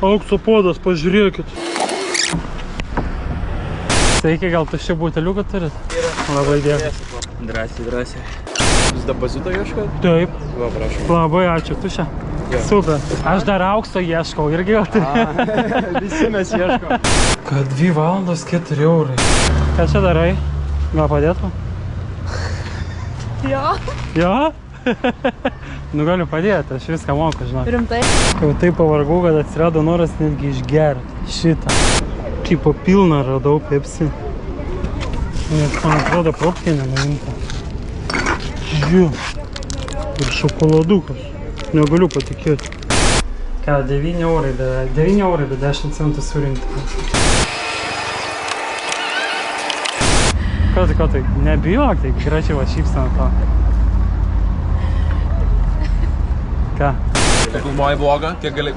Aukso puodas, pažiūrėkit. Sveiki, gal tuščią buteliuką turit? Labai dėkui. Drąsiai. Jūs depozito ieškot? Taip. Va, prašau. Labai ačiū, tuščią. Super. Aš dar aukso ieškau irgi. Visi mes ieškom. Kad 2 valandos 4 eurai. Ką čia darai? Gal padėtų? Jo? Nu galiu padėti, aš viską moku, žinau. Rimtai? Jau taip pavargau, kad atsirado noras netgi išgerti šitą. Kaip pilną radau Pepsi. Net man atrodo propkė nenuimta. Žiū. Ir šokoladukas. Negaliu patikėti. Ką, 9 eurai, 9 eurai, bet 10 centų surinkti. Ką tai, nebijok, tai gražiai va šypsana to. Ką? Filmuoji vlogą, kiek gali